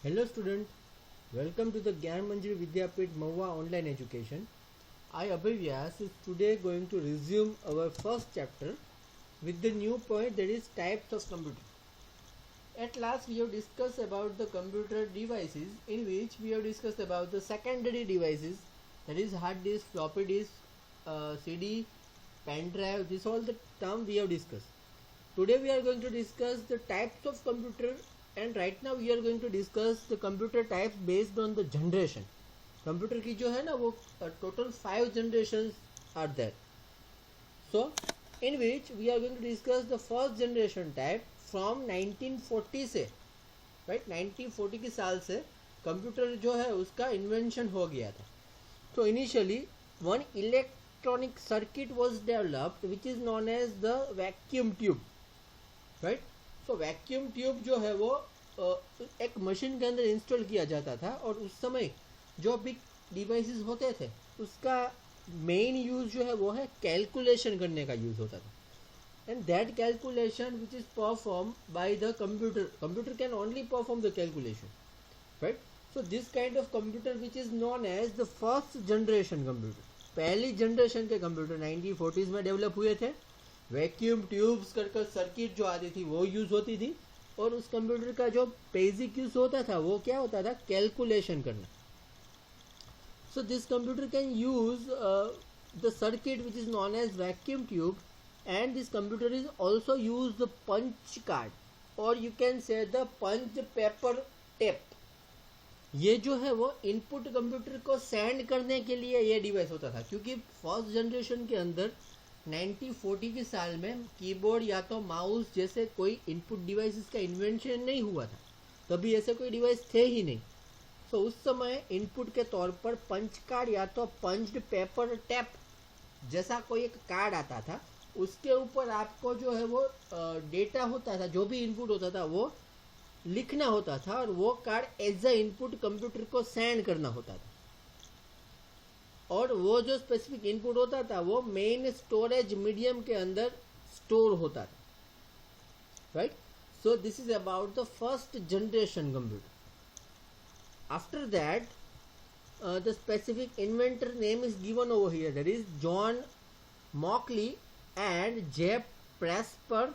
Hello student, welcome to the Gyan Manjari Vidyapit Mahua online education. I Abhay Vyas is today going to resume our first chapter with the new point, that is types of computer. At last we have discussed about the computer devices, in which we have discussed about the secondary devices, that is hard disk, floppy disk, CD, pen drive. This all the term we have discussed. Today we are going to discuss the types of computer, and right now we are going to discuss the computer types based on the generation. Computer की जो है ना वो total 5 generations are there. So in which we are going to discuss the first generation type from 1940 से, right, 1940 के साल से computer जो है उसका इन्वेंशन हो गया था. So initially one electronic circuit was developed which is known as the vacuum tube, right. So vacuum tube जो है वो एक मशीन के अंदर इंस्टॉल किया जाता था, और उस समय जो भी डिवाइसेस होते थे उसका मेन यूज जो है वो है कैलकुलेशन करने का यूज होता था. And that calculation which is perform by the computer can only perform the calculation, right. So this kind of computer which is known as the first generation computer, पहली generation के computer 1940s में develop हुए थे. Vacuum tubes कर circuit जो आती थी वो यूज होती थी, और उस कंप्यूटर का जो बेसिक यूज होता था वो क्या होता था, कैलकुलेशन करना. So this computer can use the circuit which is known as vacuum tube, and this computer is also use the punch card, और you can say the punch paper tape. ये जो है वो इनपुट कंप्यूटर को send करने के लिए ये डिवाइस होता था, क्योंकि फर्स्ट जनरेशन के अंदर 1940 के साल में कीबोर्ड या तो माउस जैसे कोई इनपुट डिवाइसेस का इन्वेंशन नहीं हुआ था, तभी ऐसे कोई डिवाइस थे ही नहीं. सो उस समय इनपुट के तौर पर पंच कार्ड या तो पंच्ड पेपर टैप जैसा कोई एक कार्ड आता था, उसके ऊपर आपको जो है वो डेटा होता था, जो भी इनपुट होता था वो लिखना होता था, और वो card as a input computer को सेंड करना होता था. और वो जो स्पेसिफिक इनपुट होता था वो मेन स्टोरेज मीडियम के अंदर स्टोर होता था, right. So this is about the first generation computer. After that the specific inventor name is given over here, that is John मॉकली and J प्रेस्पर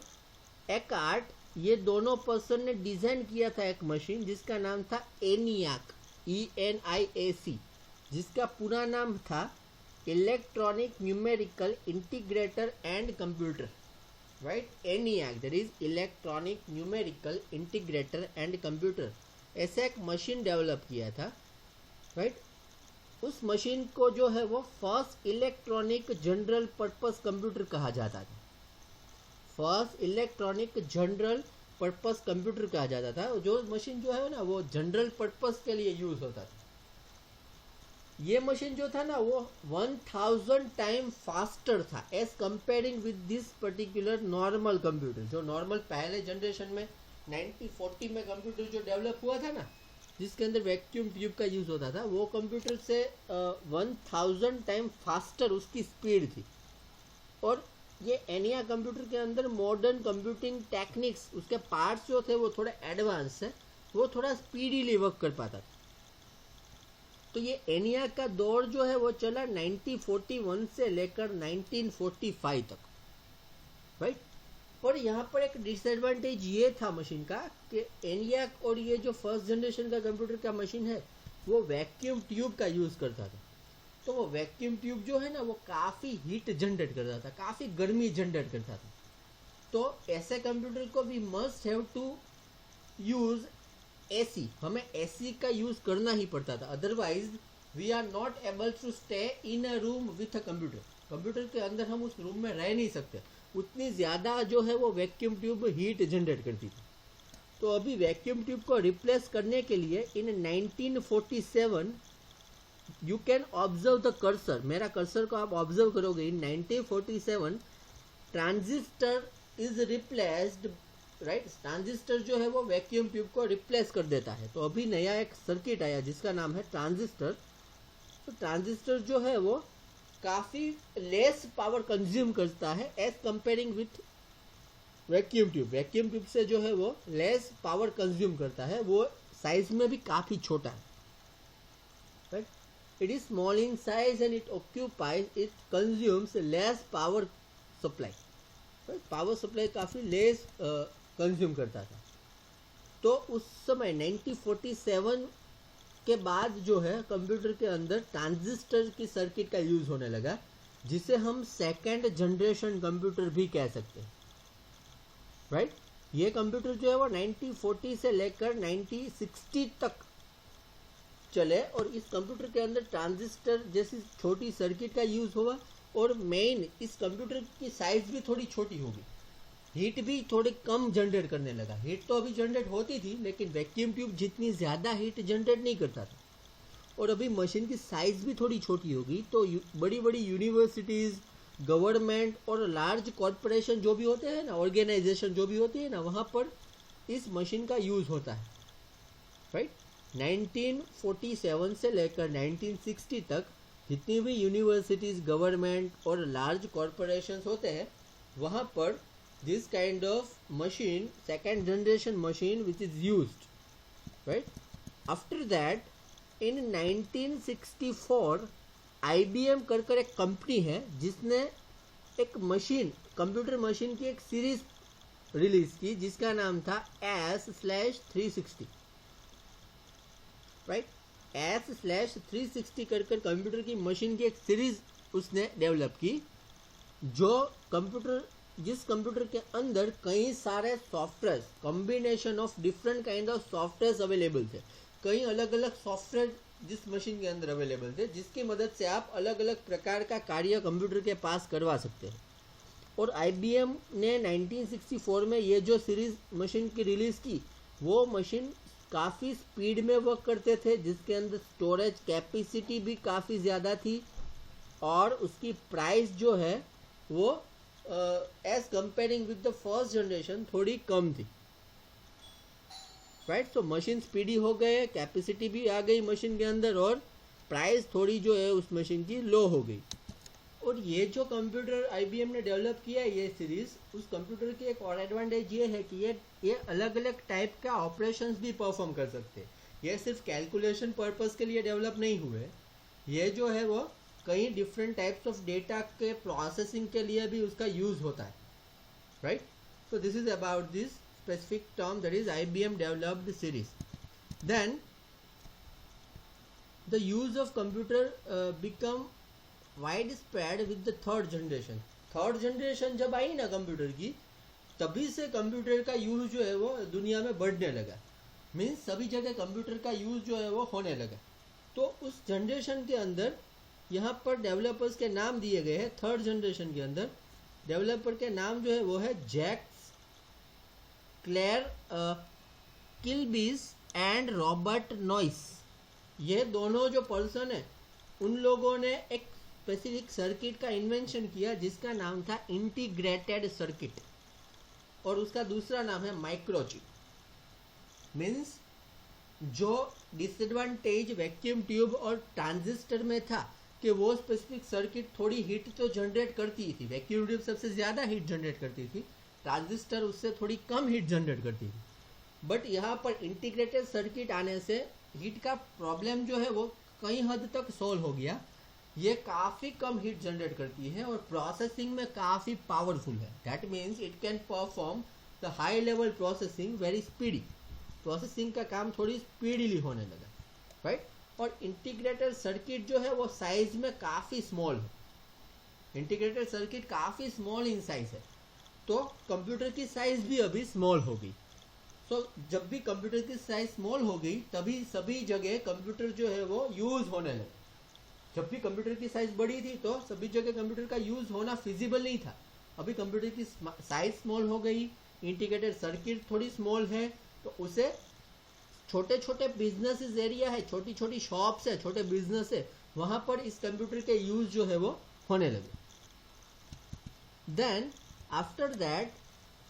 Eckhart. ये दोनों person ने डिजाइन किया था एक मशीन जिसका नाम था ENIAC, ENIAC, जिसका पूरा नाम था electronic numerical integrator and computer, right. ENIAC, that is electronic numerical integrator and computer. ऐसा एक मशीन डेवलप किया था, राइट. उस मशीन को जो है वो first electronic general purpose computer कहा जाता था. First electronic general purpose computer कहा जाता था. जो मशीन जो है ना वो जनरल पर्पस के लिए यूज होता था. ये मशीन जो था ना वो 1000 टाइम फास्टर था as comparing with this particular normal computer. जो नॉर्मल पहले जनरेशन में 1940 में कंप्यूटर जो डेवलप हुआ था ना, जिसके अंदर वैक्यूम ट्यूब का यूज होता था, वो कंप्यूटर से 1000 टाइम फास्टर उसकी स्पीड थी. और ये ENIAC कंप्यूटर के अंदर मॉडर्न कंप्यूटिंग टेक्निक्स, उसके पार्ट्स जो थे वो थोड़े एडवांस है, वो थोड़ा स्पीडीली वर्क कर पाता था. तो ये ENIAC का दौर जो है वो चला 1941 से लेकर 1945 तक, राइट. और यहाँ पर एक डिसएडवांटेज ये था मशीन का कि ENIAC और ये जो फर्स्ट जनरेशन का कंप्यूटर का मशीन है वो वैक्यूम ट्यूब का यूज करता था. तो वो वैक्यूम ट्यूब जो है ना वो काफी हीट जनरेट करता था, काफी गर्मी जनरेट करता था. तो ऐसे कंप्यूटर को भी must have to use AC, हमें AC का यूज करना ही पड़ता था, otherwise we are not able to stay in a room with a computer. Computer के अंदर हम उस रूम में रह नहीं सकते, उतनी ज्यादा जो है वो वैक्यूम ट्यूब हीट जनरेट करती थी. तो अभी वैक्यूम ट्यूब को रिप्लेस करने के लिए इन 1947 you can observe the cursor, मेरा कर्सर को आप ऑब्जर्व करोगे, इन 1947 transistor is replaced, right. Transistor जो है वो वैक्यूम ट्यूब को रिप्लेस कर देता है. तो अभी नया एक सर्किट आया जिसका नाम है ट्रांजिस्टर. तो ट्रांजिस्टर जो है वो काफी लेस पावर कंज्यूम करता है as comparing with vacuum tube से जो है वो लेस पावर कंज्यूम करता है, वो साइज में भी काफ़ी छोटा है, right. It is small in size and it occupies, it consumes less power supply. Power supply काफ़ी लेस कंज्यूम करता था. तो उस समय 1947 के बाद जो है कंप्यूटर के अंदर ट्रांजिस्टर की सर्किट का यूज होने लगा, जिसे हम सेकेंड जनरेशन कंप्यूटर भी कह सकते हैं, राइट. ये कंप्यूटर जो है वो 1940 से लेकर 1960 तक चले और इस कंप्यूटर के अंदर ट्रांजिस्टर जैसी छोटी सर्किट का यूज हुआ. और मेन इस कंप्यूटर की साइज भी थोड़ी छोटी होगी, हीट भी थोड़ी कम जनरेट करने लगा. हीट तो अभी जनरेट होती थी लेकिन वैक्यूम ट्यूब जितनी ज़्यादा हीट जनरेट नहीं करता था. और अभी मशीन की साइज भी थोड़ी छोटी होगी, तो बड़ी बड़ी यूनिवर्सिटीज़, गवर्नमेंट और लार्ज कॉरपोरेशन जो भी होते हैं ना, ऑर्गेनाइजेशन जो भी होती है ना, वहाँ पर इस मशीन का यूज़ होता है, राइट. 1947 से लेकर 1960 तक जितनी भी यूनिवर्सिटीज़, गवर्नमेंट और लार्ज कॉरपोरेशंस होते हैं, वहाँ पर this kind of machine, second generation machine which is used, right. After that in 1964 IBM कर एक कंपनी है जिसने एक मशीन, कंप्यूटर मशीन की एक सीरीज रिलीज की जिसका नाम था S/360, राइट. S/360 कर कंप्यूटर की मशीन की एक सीरीज उसने डेवलप की, जिस कंप्यूटर के अंदर कई सारे software, combination of different kind of software available थे. कई अलग अलग सॉफ्टवेयर जिस मशीन के अंदर अवेलेबल थे, जिसकी मदद से आप अलग अलग प्रकार का कार्य कंप्यूटर के पास करवा सकते हैं. और IBM ने 1964 में ये जो सीरीज मशीन की रिलीज की, वो मशीन काफ़ी स्पीड में वर्क करते थे, जिसके अंदर स्टोरेज कैपेसिटी भी काफ़ी ज़्यादा थी और उसकी प्राइस जो है वो as comparing with the first generation थोड़ी कम थी, राइट. तो मशीन स्पीडी हो गए, कैपेसिटी भी आ गई मशीन के अंदर और प्राइस थोड़ी जो है उस मशीन की लो हो गई. और ये जो कंप्यूटर IBM ने डेवलप किया है ये सीरीज, उस कंप्यूटर की एक और एडवांटेज ये है कि ये अलग अलग टाइप का ऑपरेशंस भी परफॉर्म कर सकते हैं. ये सिर्फ कैलकुलेशन पर्पस के लिए डेवलप नहीं हुए, ये जो है वो कई डिफरेंट टाइप्स ऑफ डेटा के प्रोसेसिंग के लिए भी उसका यूज होता है, right. So this is about this specific term that is IBM developed series. Then the use of computer become wide spread with the third generation. Third generation जब आई ना कंप्यूटर की, तभी से कंप्यूटर का यूज जो है वो दुनिया में बढ़ने लगा. मीन्स सभी जगह कंप्यूटर का यूज जो है वो होने लगा. तो उस जनरेशन के अंदर यहाँ पर डेवलपर्स के नाम दिए गए हैं. थर्ड जनरेशन के अंदर डेवलपर के नाम जो है वो है Jack's Clair Kilby's and Robert Noyce. ये दोनों जो पर्सन है उन लोगों ने एक स्पेसिफिक सर्किट का इन्वेंशन किया जिसका नाम था इंटीग्रेटेड सर्किट, और उसका दूसरा नाम है माइक्रोचिप. मीन्स जो डिसएडवांटेज वैक्यूम ट्यूब और ट्रांजिस्टर में था कि वो स्पेसिफिक सर्किट थोड़ी हीट तो जनरेट करती थी, वैक्यूम ट्यूब सबसे ज़्यादा हीट जनरेट करती थी, ट्रांजिस्टर उससे थोड़ी कम हीट जनरेट करती थी. बट यहाँ पर इंटीग्रेटेड सर्किट आने से हीट का प्रॉब्लम जो है वो कई हद तक सॉल्व हो गया. ये काफ़ी कम हीट जनरेट करती है और प्रोसेसिंग में काफ़ी पावरफुल है. That means it can perform the high level processing very speedy. Processing का काम थोड़ी स्पीडीली होने लगा, राइट. और इंटीग्रेटेड सर्किट जो है वो साइज में काफ़ी स्मॉल है. इंटीग्रेटेड सर्किट काफ़ी स्मॉल इन साइज है, तो कंप्यूटर की साइज भी अभी स्मॉल हो गई. सो जब भी कंप्यूटर की साइज स्मॉल हो गई तभी सभी जगह कंप्यूटर जो है वो यूज़ होने लगे. जब भी कंप्यूटर की साइज बड़ी थी तो सभी जगह कंप्यूटर का यूज़ होना फिजिबल नहीं था. अभी कंप्यूटर की साइज स्मॉल हो गई, इंटीग्रेटेड सर्किट थोड़ी स्मॉल है, तो उसे छोटे छोटे बिजनेसेस एरिया है, छोटी छोटी शॉप्स है, छोटे बिजनेस है, वहाँ पर इस कंप्यूटर के यूज़ जो है वो होने लगे. देन आफ्टर दैट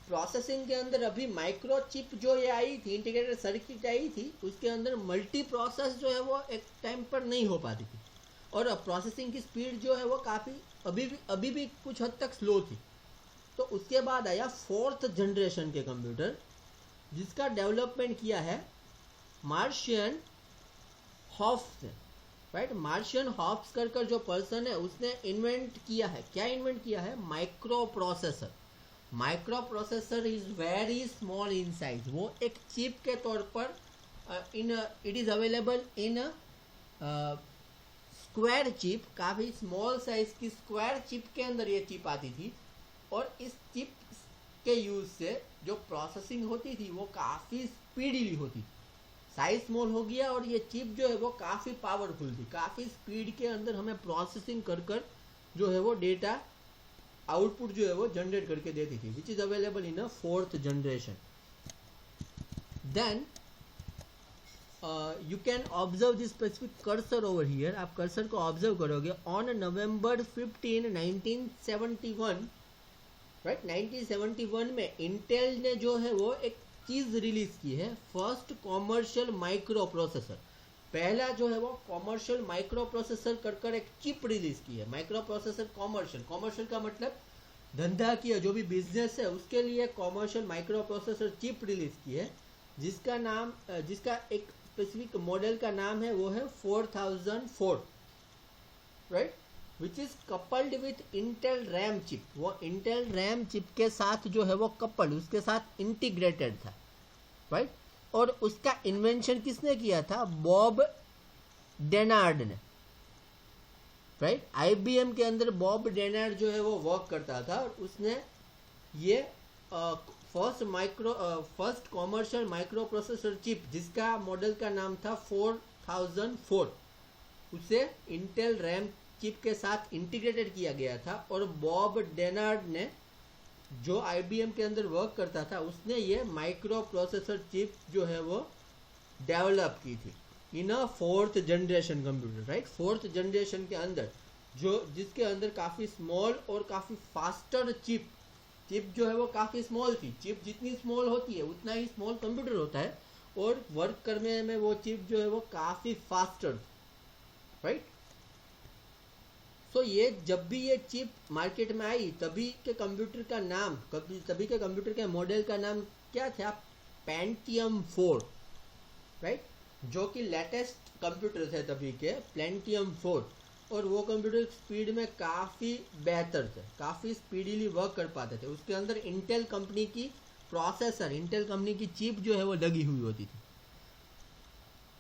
प्रोसेसिंग के अंदर अभी माइक्रोचिप जो ये आई थी, इंटीग्रेटेड सर्किट आई थी, उसके अंदर मल्टी प्रोसेस जो है वो एक टाइम पर नहीं हो पाती थी और प्रोसेसिंग की स्पीड जो है वो काफ़ी अभी भी कुछ हद तक स्लो थी. तो उसके बाद आया फोर्थ जनरेशन के कंप्यूटर जिसका डेवलपमेंट किया है मार्शियन हॉफ्स, राइट। मार्शियन हॉफ्स कर जो पर्सन है उसने इन्वेंट किया है, क्या इन्वेंट किया है? Micro processor. Micro processor is very small in size. वो एक चिप के तौर पर it is available in square chip, काफ़ी स्मॉल साइज की स्क्वायर चिप के अंदर ये चिप आती थी। और इस चिप के यूज से जो प्रोसेसिंग होती थी वो काफ़ी स्पीडीली होती थी। साइज स्मॉल हो गया और ये चिप जो है वो काफ़ी पावरफुल थी, काफ़ी स्पीड के अंदर हमें प्रोसेसिंग कर जो है वो डेटा आउटपुट जो है वो जनरेट करके देती थी, which is available in a 4th generation. Then you can observe this specific cursor over here. आप कर्सर को ऑब्जर्व करोगे। ऑन नवंबर 15, 1971, राइट, 1971 में इंटेल ने जो है वो एक चीज रिलीज की है, फर्स्ट कॉमर्शियल माइक्रो प्रोसेसर। पहला जो है वो कॉमर्शियल माइक्रो प्रोसेसर कर एक चिप रिलीज की है। माइक्रो प्रोसेसर कॉमर्शियल, कॉमर्शियल का मतलब धंधा किया, जो भी बिजनेस है उसके लिए commercial micro processor chip release की है, जिसका एक स्पेसिफिक मॉडल का नाम है वो है 4004, right, which is coupled with Intel RAM chip. वो इंटेल रैम चिप के साथ जो है वो कपल्ड, उसके साथ इंटीग्रेटेड था, राइट। और उसका इन्वेंशन किसने किया था? बॉब डेनार्ड ने, राइट। आईबीएम के अंदर बॉब डेनार्ड जो है वो वर्क करता था और उसने ये first commercial micro processor chip, जिसका मॉडल का नाम था 4004, उसे इंटेल रैम चिप के साथ इंटीग्रेटेड किया गया था। और बॉब डेनार्ड ने, जो आईबीएम के अंदर वर्क करता था, उसने ये माइक्रो प्रोसेसर चिप जो है वो डेवलप की थी इन a 4th generation computer, right. 4th generation के अंदर जिसके अंदर काफ़ी स्मॉल और काफ़ी फास्टर चिप जो है वो काफ़ी स्मॉल थी। चिप जितनी स्मॉल होती है उतना ही स्मॉल कंप्यूटर होता है, और वर्क करने में वो चिप जो है वो काफ़ी फास्टर, राइट। सो ये जब भी ये चिप मार्केट में आई तभी के कंप्यूटर के मॉडल का नाम क्या था? पेंटियम 4, राइट, जो कि लेटेस्ट कंप्यूटर थे तभी के, पेंटियम 4। और वो कंप्यूटर स्पीड में काफ़ी बेहतर थे, काफ़ी स्पीडीली वर्क कर पाते थे। उसके अंदर इंटेल कंपनी की प्रोसेसर, इंटेल कंपनी की चिप जो है वो लगी हुई होती थी।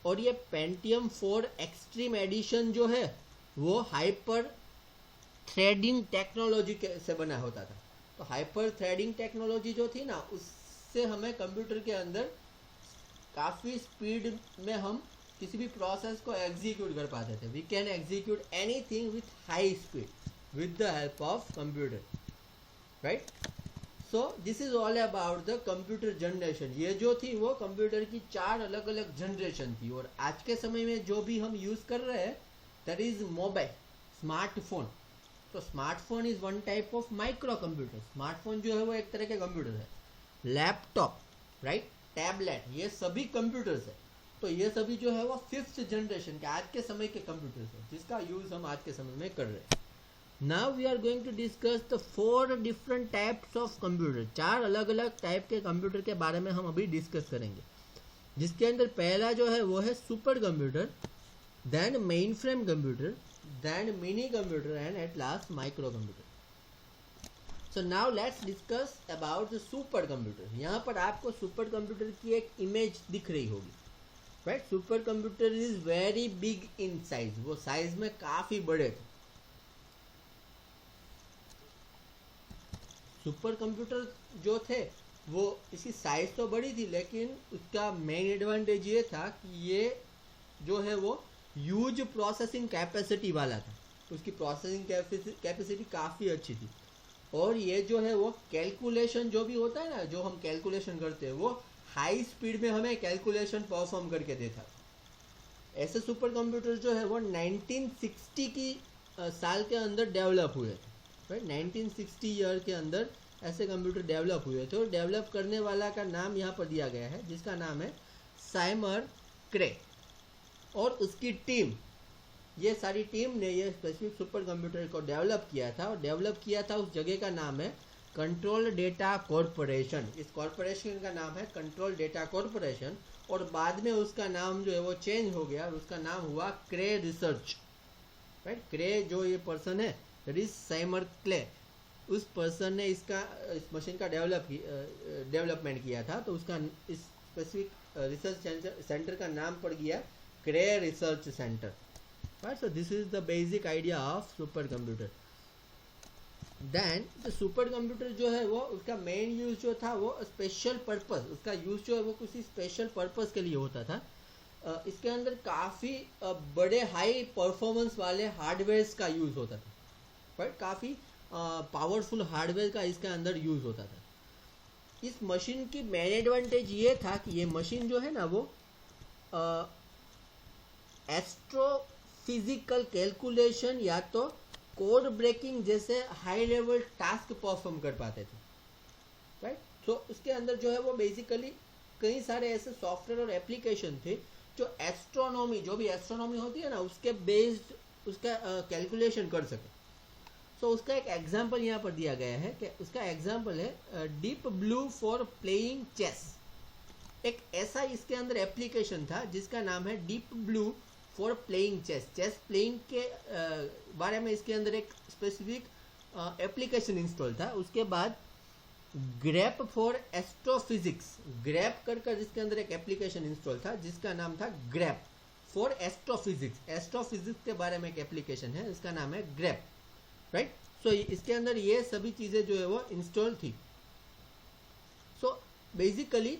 और ये पेंटियम 4 एक्सट्रीम एडिशन जो है वो हाइपर थ्रेडिंग टेक्नोलॉजी से बना होता था। तो हाइपर थ्रेडिंग टेक्नोलॉजी जो थी ना, उससे हमें कंप्यूटर के अंदर काफ़ी स्पीड में हम किसी भी प्रोसेस को एग्जीक्यूट कर पाते थे। We can execute anything with high speed with the help of computer, right. So this is all about the computer generation. ये जो थी वो कंप्यूटर की 4 अलग अलग जनरेशन थी। और आज के समय में जो भी हम यूज़ कर रहे हैं दैट इज मोबाइल, स्मार्टफोन। तो smartphone is one type of micro computer. Smartphone जो है वो एक तरह के कंप्यूटर है। लैपटॉप, राइट, टैबलेट, ये सभी कंप्यूटर्स है। तो ये सभी जो है वो 5th जनरेशन के आज के समय के कंप्यूटर्स है, जिसका यूज हम आज के समय में कर रहे हैं। Now we are going to discuss the 4 different types of computer. 4 अलग अलग टाइप के कंप्यूटर के बारे में हम अभी डिस्कस करेंगे, जिसके अंदर पहला जो है वो है super computer, then main frame computer, then mini computer and at last micro computer. So now let's discuss about the super computer. यहाँ पर आपको सुपर कंप्यूटर की एक इमेज दिख रही होगी, right. Super computer is very big in size, वो size में काफी बड़े थे। सुपर कंप्यूटर जो थे वो इसकी साइज तो बड़ी थी, लेकिन उसका मेन एडवांटेज ये था कि ये जो है वो ह्यूज प्रोसेसिंग कैपेसिटी वाला था। उसकी प्रोसेसिंग कैपेसिटी काफ़ी अच्छी थी। और ये जो है वो कैलकुलेशन जो भी होता है ना, जो हम कैलकुलेशन करते हैं, वो हाई स्पीड में हमें कैलकुलेशन परफॉर्म करके देता। ऐसे सुपर कंप्यूटर जो है वो 1960 की साल के अंदर डेवलप हुए थे, राइट। 1960 ईयर के अंदर ऐसे कंप्यूटर डेवलप हुए थे। और डेवलप करने वाला का नाम यहाँ पर दिया गया है, जिसका नाम है साइमर क्रे। और उसकी टीम, ये सारी टीम ने ये स्पेसिफिक सुपर कंप्यूटर को डेवलप किया था। और डेवलप किया था उस जगह का नाम है कंट्रोल डेटा कॉरपोरेशन। इस कॉरपोरेशन का नाम है कंट्रोल डेटा कॉरपोरेशन। और बाद में उसका नाम जो है वो चेंज हो गया और उसका नाम हुआ क्रे रिसर्च, राइट। क्रे जो ये पर्सन है दैट इज साइमर क्ले, उस पर्सन ने इस मशीन का डेवलपमेंट किया था, तो उसका इस स्पेसिफिक रिसर्च सेंटर का नाम पड़ गया Cray research centre, right. So this is the basic idea of super computer. Then the super computer जो है वो उसका मेन यूज जो था वो स्पेशल पर्पस, उसका यूज जो है वो किसी स्पेशल पर्पस के लिए होता था। इसके अंदर काफ़ी बड़े हाई परफॉर्मेंस वाले हार्डवेयर्स का यूज़ होता था, बट काफ़ी पावरफुल हार्डवेयर का इसके अंदर यूज़ होता था। इस मशीन की मेन एडवांटेज ये था कि ये मशीन जो है ना वो एस्ट्रोफिजिकल कैलकुलेशन या तो कोड ब्रेकिंग जैसे हाई लेवल टास्क परफॉर्म कर पाते थे, राइट। तो उसके अंदर जो है वो बेसिकली कई सारे ऐसे सॉफ्टवेयर और एप्लीकेशन थे जो एस्ट्रोनॉमी, जो भी एस्ट्रोनॉमी होती है ना उसके बेस्ड उसका कैलकुलेशन कर सके। तो उसका एक एग्जाम्पल यहाँ पर दिया गया है कि उसका एग्जाम्पल है deep blue for playing chess. एक ऐसा इसके अंदर एप्लीकेशन था जिसका नाम है deep blue for playing chess. Chess playing के बारे में इसके अंदर एक स्पेसिफिक एप्लीकेशन इंस्टॉल था। उसके बाद ग्रेप फॉर एस्ट्रोफिजिक्स, ग्रेप कर इसके अंदर एक एप्लीकेशन इंस्टॉल था जिसका नाम था ग्रेप फॉर एस्ट्रोफिजिक्स। एस्ट्रोफिजिक्स के बारे में एक एप्लीकेशन है, इसका नाम है ग्रेप, राइट। सो इसके अंदर ये सभी चीज़ें जो है वो इंस्टॉल थी। सो बेसिकली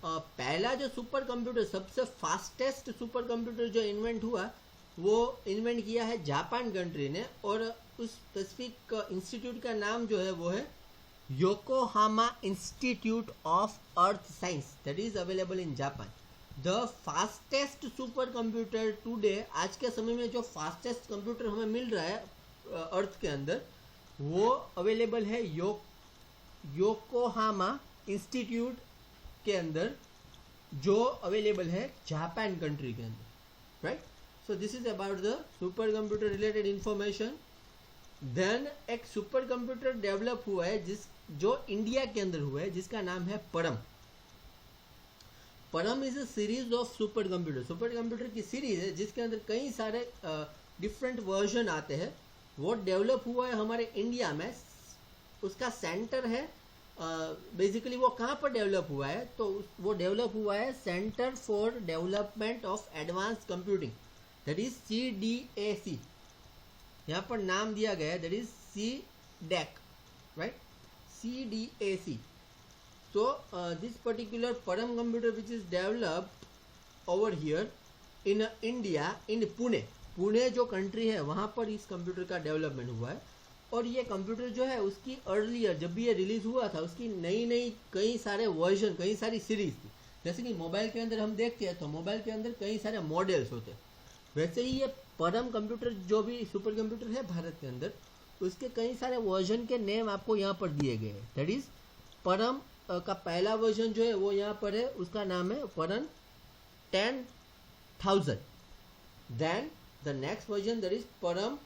पहला जो सुपर कंप्यूटर, सबसे फास्टेस्ट सुपर कंप्यूटर जो इन्वेंट हुआ वो इन्वेंट किया है जापान कंट्री ने, और उस स्पेसिफिक इंस्टीट्यूट का नाम जो है वो है Yokohama institute of earth science, that is available in Japan. The fastest super computer today, आज के समय में जो फास्टेस्ट कंप्यूटर हमें मिल रहा है अर्थ के अंदर, वो अवेलेबल है योकोहामा इंस्टीट्यूट के अंदर, जो अवेलेबल है जापान कंट्री के अंदर, right. So this is about the super computer related information. Then एक सुपर कंप्यूटर डेवलप हुआ है जो इंडिया के अंदर हुआ है, जिसका नाम है परम। परम is a series of super computer. Super computer की सीरीज है जिसके अंदर कई सारे डिफरेंट वर्जन आते हैं। वो डेवलप हुआ है हमारे इंडिया में, उसका सेंटर है बेसिकली वो कहाँ पर डेवलप हुआ है, तो वो डेवलप हुआ है centre for development of advance computing, that is CDAC। यहाँ पर नाम दिया गया है that is CDAC, right, CDAC। So this particular Param computer which is developed over here in India, in Pune, Pune जो कंट्री है वहाँ पर इस कंप्यूटर का डेवलपमेंट हुआ है। और ये कंप्यूटर जो है उसकी अर्लियर जब भी ये रिलीज हुआ था उसकी नई कई सारे वर्जन, कई सारी सीरीज थी। जैसे कि मोबाइल के अंदर हम देखते हैं तो मोबाइल के अंदर कई सारे मॉडल्स होते हैं, वैसे ही ये परम कंप्यूटर जो भी सुपर कंप्यूटर है भारत के अंदर, उसके कई सारे वर्जन के नेम आपको यहाँ पर दिए गए हैं। दैट इज परम का पहला वर्जन जो है वो यहाँ पर है, उसका नाम है Param 10,000। Then the next version that is Param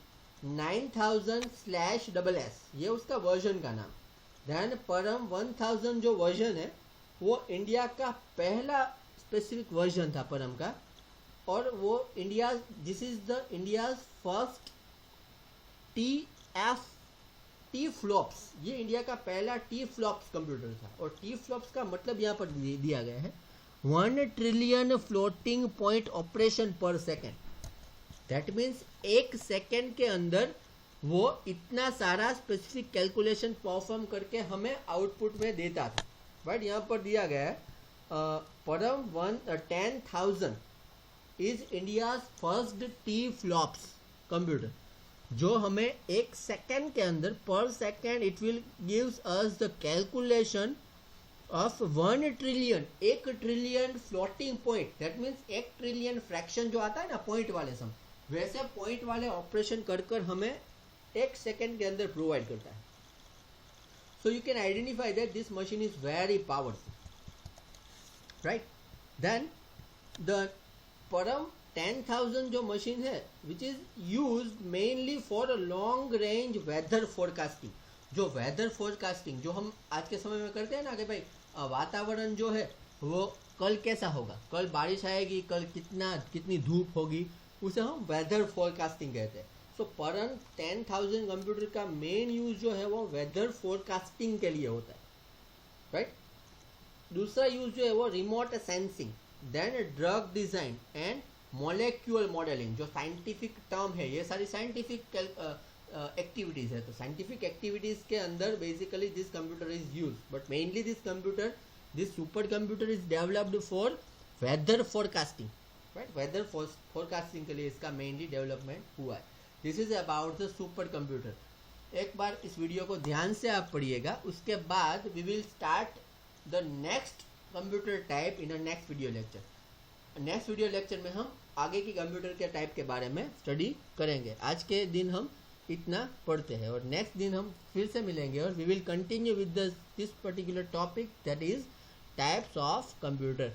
9000/SS, ये उसका वर्जन का नाम। देन परम 1000 जो वर्जन है वो इंडिया का पहला स्पेसिफिक वर्जन था परम का, और वो this is the India's first T flops, ये इंडिया का पहला टी फ्लॉप्स कंप्यूटर था। और टी फ्लॉप्स का मतलब यहाँ पर दिया गया है 1 ट्रिलियन फ्लोटिंग पॉइंट ऑपरेशन पर सेकेंड। दैट मीन्स 1 सेकेंड के अंदर वो इतना सारा स्पेसिफिक कैलकुलेशन परफॉर्म करके हमें आउटपुट में देता था, बट यहाँ पर दिया गया है Param 10,000 is India first T flops computer, जो हमें 1 सेकेंड के अंदर पर second it will gives us the calculation of 1 trillion, 1 trillion floating point. That means 1 trillion fraction जो आता है ना पॉइंट वाले सम, वैसे पॉइंट वाले ऑपरेशन कर हमें 1 सेकेंड के अंदर प्रोवाइड करता है। So you can identify that this machine is very powerful, right. Then the Param 10,000 जो मशीन है which is used mainly for long range weather forecasting. जो वेदर फोरकास्टिंग जो हम आज के समय में करते हैं ना कि भाई वातावरण जो है वो कल कैसा होगा, कल बारिश आएगी, कल कितनी धूप होगी, उसे हम वेदर फोरकास्टिंग कहते हैं। सो परन 10,000 कंप्यूटर का मेन यूज जो है वो वेदर फोरकास्टिंग के लिए होता है, राइट। दूसरा यूज जो है वो remote sensing, then drug design and molecule modelling. जो साइंटिफिक टर्म है, ये सारी साइंटिफिक एक्टिविटीज है। तो साइंटिफिक एक्टिविटीज के अंदर basically this computer is use, but mainly this super computer is developed for weather forecasting, right. Weather forecasting के लिए इसका मेनली डेवलपमेंट हुआ है। This is about the super computer. एक बार इस वीडियो को ध्यान से आप पढ़िएगा, उसके बाद we will start the next computer type in a next video lecture. Next video lecture में हम आगे की कंप्यूटर के टाइप के बारे में स्टडी करेंगे। आज के दिन हम इतना पढ़ते हैं और नेक्स्ट दिन हम फिर से मिलेंगे और we will continue with this particular topic, that is types of computer.